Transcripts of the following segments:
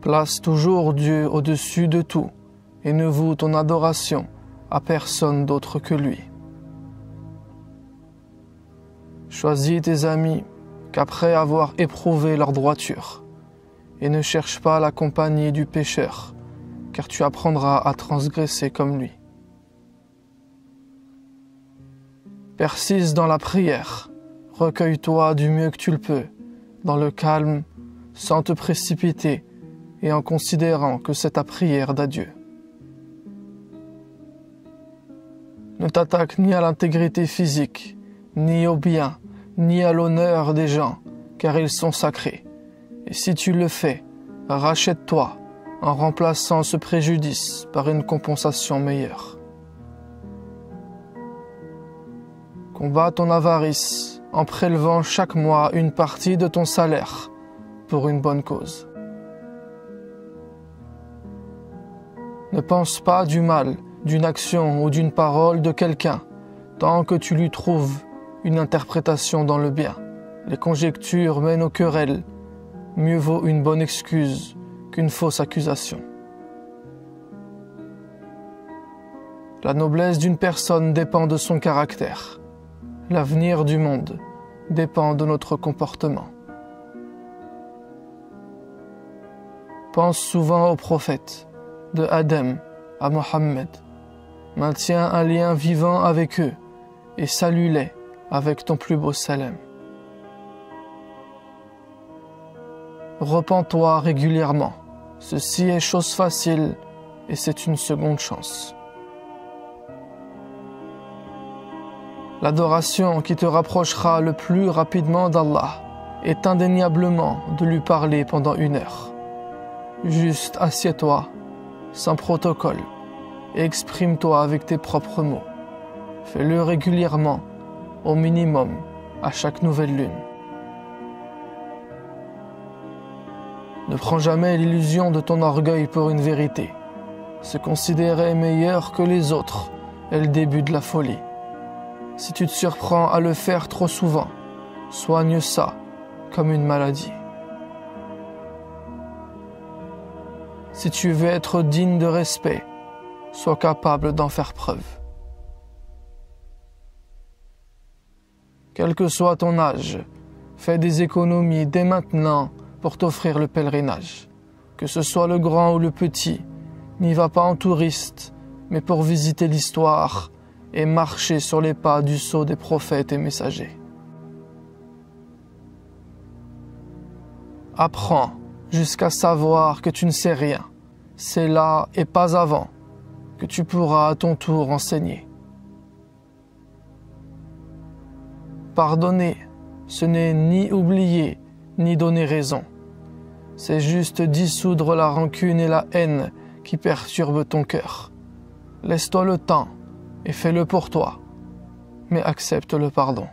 Place toujours Dieu au-dessus de tout et ne voue ton adoration à personne d'autre que lui. Choisis tes amis qu'après avoir éprouvé leur droiture, et ne cherche pas la compagnie du pécheur, car tu apprendras à transgresser comme lui. Persiste dans la prière, recueille-toi du mieux que tu le peux, dans le calme, sans te précipiter et en considérant que c'est ta prière d'adieu. Ne t'attaque ni à l'intégrité physique, ni au bien, ni à l'honneur des gens, car ils sont sacrés. Et si tu le fais, rachète-toi en remplaçant ce préjudice par une compensation meilleure. Combats ton avarice en prélevant chaque mois une partie de ton salaire pour une bonne cause. Ne pense pas du mal d'une action ou d'une parole de quelqu'un tant que tu lui trouves une interprétation dans le bien. Les conjectures mènent aux querelles. Mieux vaut une bonne excuse qu'une fausse accusation. La noblesse d'une personne dépend de son caractère. L'avenir du monde dépend de notre comportement. Pense souvent aux prophètes, de Adam à Mohammed. Maintiens un lien vivant avec eux et salue-les avec ton plus beau salam. Repens-toi régulièrement. Ceci est chose facile et c'est une seconde chance. L'adoration qui te rapprochera le plus rapidement d'Allah est indéniablement de lui parler pendant 1 heure. Juste assieds-toi, sans protocole, et exprime-toi avec tes propres mots. Fais-le régulièrement, au minimum, à chaque nouvelle lune. Ne prends jamais l'illusion de ton orgueil pour une vérité. Se considérer meilleur que les autres est le début de la folie. Si tu te surprends à le faire trop souvent, soigne ça comme une maladie. Si tu veux être digne de respect, sois capable d'en faire preuve. Quel que soit ton âge, fais des économies dès maintenant pour t'offrir le pèlerinage. Que ce soit le grand ou le petit, n'y va pas en touriste, mais pour visiter l'histoire et marcher sur les pas du sceau des prophètes et messagers. Apprends jusqu'à savoir que tu ne sais rien. C'est là et pas avant que tu pourras à ton tour enseigner. Pardonner, ce n'est ni oublier, ni donner raison. C'est juste dissoudre la rancune et la haine qui perturbent ton cœur. Laisse-toi le temps et fais-le pour toi, mais accepte le pardon.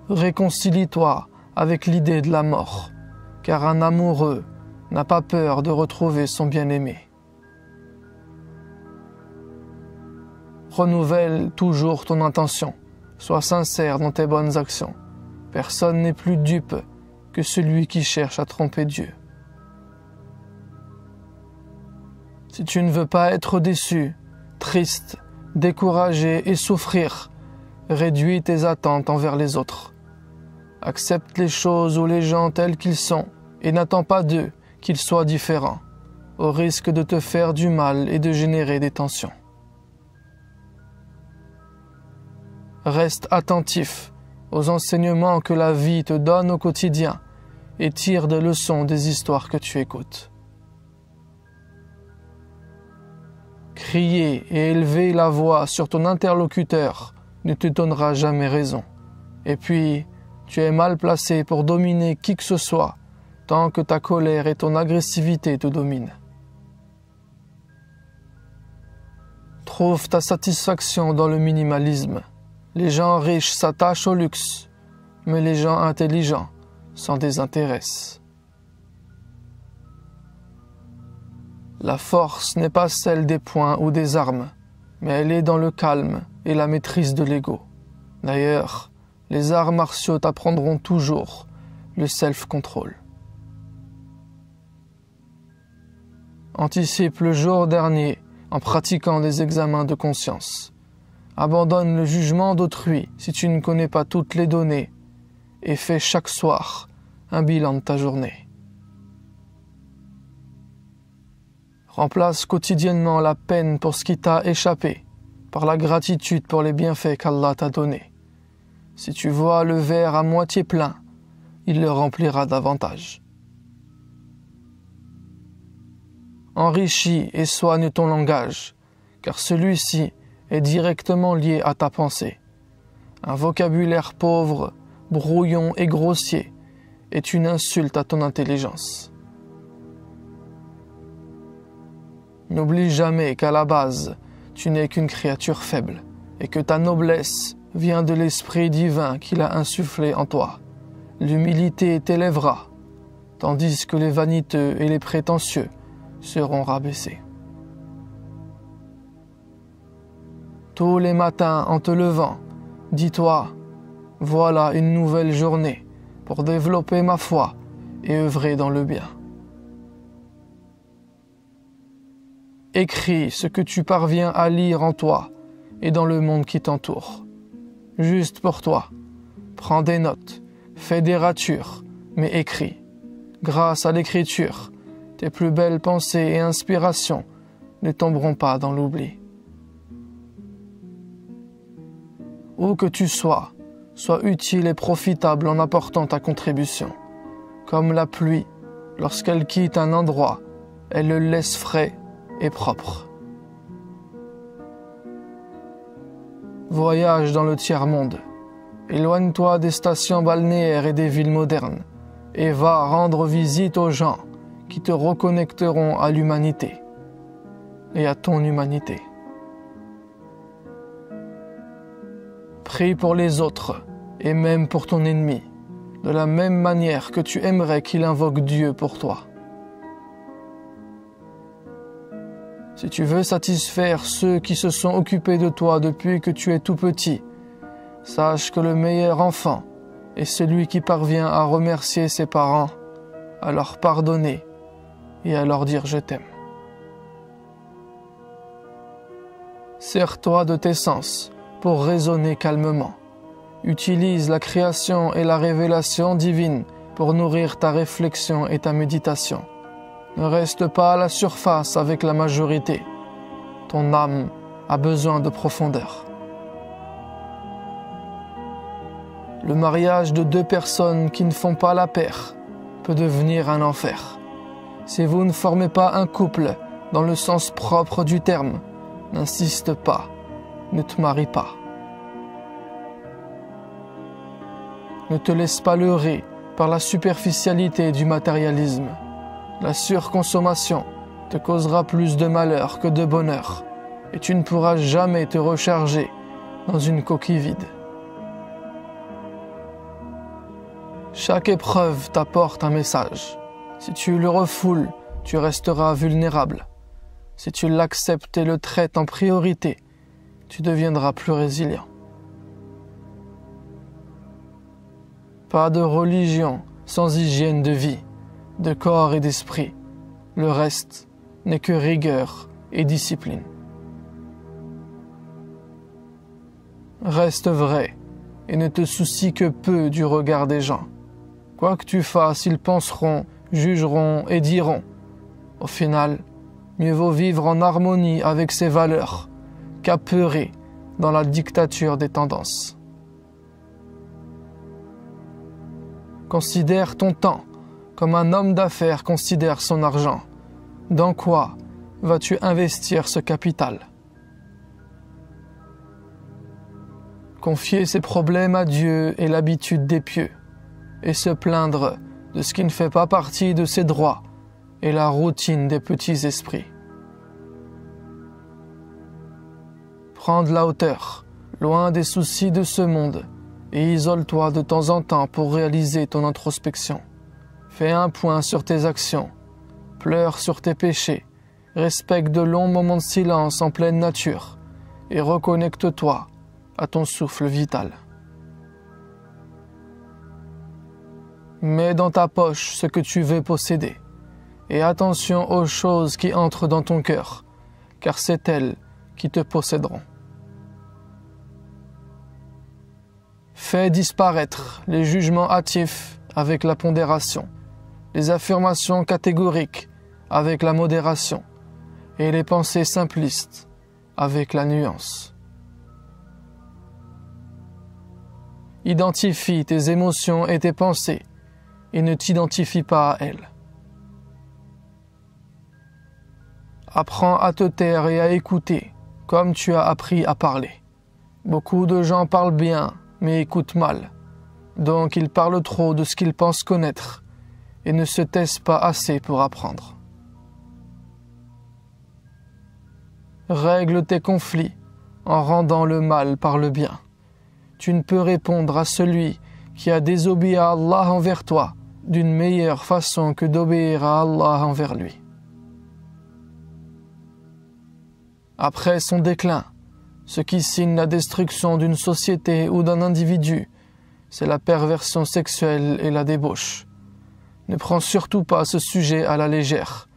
Réconcilie-toi avec l'idée de la mort, car un amoureux n'a pas peur de retrouver son bien-aimé. Renouvelle toujours ton intention, sois sincère dans tes bonnes actions. Personne n'est plus dupe que celui qui cherche à tromper Dieu. Si tu ne veux pas être déçu, triste, découragé et souffrir, réduis tes attentes envers les autres. Accepte les choses ou les gens tels qu'ils sont et n'attends pas d'eux qu'ils soient différents, au risque de te faire du mal et de générer des tensions. Reste attentif aux enseignements que la vie te donne au quotidien et tire des leçons des histoires que tu écoutes. Crier et élever la voix sur ton interlocuteur ne te donnera jamais raison. Et puis, tu es mal placé pour dominer qui que ce soit tant que ta colère et ton agressivité te dominent. Trouve ta satisfaction dans le minimalisme. Les gens riches s'attachent au luxe, mais les gens intelligents s'en désintéressent. La force n'est pas celle des poings ou des armes, mais elle est dans le calme et la maîtrise de l'ego. D'ailleurs, les arts martiaux t'apprendront toujours le self-control. Anticipe le jour dernier en pratiquant des examens de conscience. Abandonne le jugement d'autrui si tu ne connais pas toutes les données et fais chaque soir un bilan de ta journée. Remplace quotidiennement la peine pour ce qui t'a échappé par la gratitude pour les bienfaits qu'Allah t'a donnés. Si tu vois le verre à moitié plein, il le remplira davantage. Enrichis et soigne ton langage, car celui-ci est directement lié à ta pensée. Un vocabulaire pauvre, brouillon et grossier est une insulte à ton intelligence. N'oublie jamais qu'à la base, tu n'es qu'une créature faible et que ta noblesse vient de l'esprit divin qu'il a insufflé en toi. L'humilité t'élèvera, tandis que les vaniteux et les prétentieux seront rabaissés. Tous les matins en te levant, dis-toi, voilà une nouvelle journée pour développer ma foi et œuvrer dans le bien. Écris ce que tu parviens à lire en toi et dans le monde qui t'entoure. Juste pour toi. Prends des notes, fais des ratures, mais écris. Grâce à l'écriture, tes plus belles pensées et inspirations ne tomberont pas dans l'oubli. Où que tu sois, sois utile et profitable en apportant ta contribution. Comme la pluie, lorsqu'elle quitte un endroit, elle le laisse frais et propre. Voyage dans le tiers-monde. Éloigne-toi des stations balnéaires et des villes modernes et va rendre visite aux gens qui te reconnecteront à l'humanité et à ton humanité. Prie pour les autres et même pour ton ennemi, de la même manière que tu aimerais qu'il invoque Dieu pour toi. Si tu veux satisfaire ceux qui se sont occupés de toi depuis que tu es tout petit, sache que le meilleur enfant est celui qui parvient à remercier ses parents, à leur pardonner et à leur dire « je t'aime ». Sers-toi de tes sens pour raisonner calmement. Utilise la création et la révélation divine pour nourrir ta réflexion et ta méditation. Ne reste pas à la surface avec la majorité. Ton âme a besoin de profondeur. Le mariage de deux personnes qui ne font pas la paire peut devenir un enfer. Si vous ne formez pas un couple dans le sens propre du terme, n'insiste pas, ne te marie pas. Ne te laisse pas leurrer par la superficialité du matérialisme. La surconsommation te causera plus de malheur que de bonheur et tu ne pourras jamais te recharger dans une coquille vide. Chaque épreuve t'apporte un message. Si tu le refoules, tu resteras vulnérable. Si tu l'acceptes et le traites en priorité, tu deviendras plus résilient. Pas de religion sans hygiène de vie, de corps et d'esprit. Le reste n'est que rigueur et discipline. Reste vrai et ne te soucie que peu du regard des gens. Quoi que tu fasses, ils penseront, jugeront et diront. Au final, mieux vaut vivre en harmonie avec ses valeurs qu'apeurer dans la dictature des tendances. Considère ton temps comme un homme d'affaires considère son argent. Dans quoi vas-tu investir ce capital? Confier ses problèmes à Dieu est l'habitude des pieux, et se plaindre de ce qui ne fait pas partie de ses droits est la routine des petits esprits. Prends de la hauteur, loin des soucis de ce monde, et isole-toi de temps en temps pour réaliser ton introspection. Fais un point sur tes actions, pleure sur tes péchés, respecte de longs moments de silence en pleine nature et reconnecte-toi à ton souffle vital. Mets dans ta poche ce que tu veux posséder. Et attention aux choses qui entrent dans ton cœur, car c'est elles qui te posséderont. Fais disparaître les jugements hâtifs avec la pondération, les affirmations catégoriques avec la modération et les pensées simplistes avec la nuance. Identifie tes émotions et tes pensées et ne t'identifie pas à elles. Apprends à te taire et à écouter comme tu as appris à parler. Beaucoup de gens parlent bien mais écoutent mal, donc ils parlent trop de ce qu'ils pensent connaître et ne se taisent pas assez pour apprendre. Règle tes conflits en rendant le mal par le bien. Tu ne peux répondre à celui qui a désobéi à Allah envers toi d'une meilleure façon que d'obéir à Allah envers lui. Après son déclin, ce qui signe la destruction d'une société ou d'un individu, c'est la perversion sexuelle et la débauche. Ne prends surtout pas ce sujet à la légère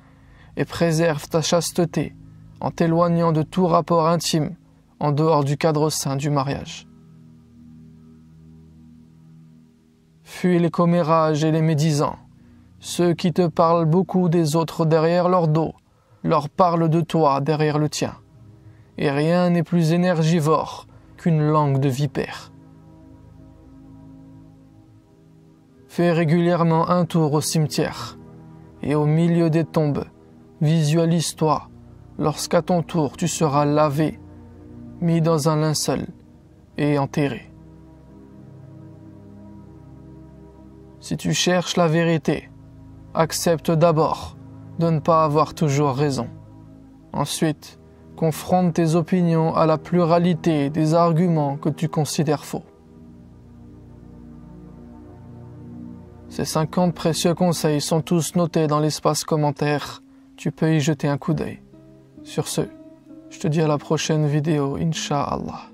et préserve ta chasteté en t'éloignant de tout rapport intime en dehors du cadre sain du mariage. Fuis les commérages et les médisants, ceux qui te parlent beaucoup des autres derrière leur dos, leur parlent de toi derrière le tien. Et rien n'est plus énergivore qu'une langue de vipère. Fais régulièrement un tour au cimetière, et au milieu des tombes, visualise-toi lorsqu'à ton tour tu seras lavé, mis dans un linceul et enterré. Si tu cherches la vérité, accepte d'abord de ne pas avoir toujours raison. Ensuite, confronte tes opinions à la pluralité des arguments que tu considères faux. Ces 50 précieux conseils sont tous notés dans l'espace commentaire. Tu peux y jeter un coup d'œil. Sur ce, je te dis à la prochaine vidéo, Inch'Allah.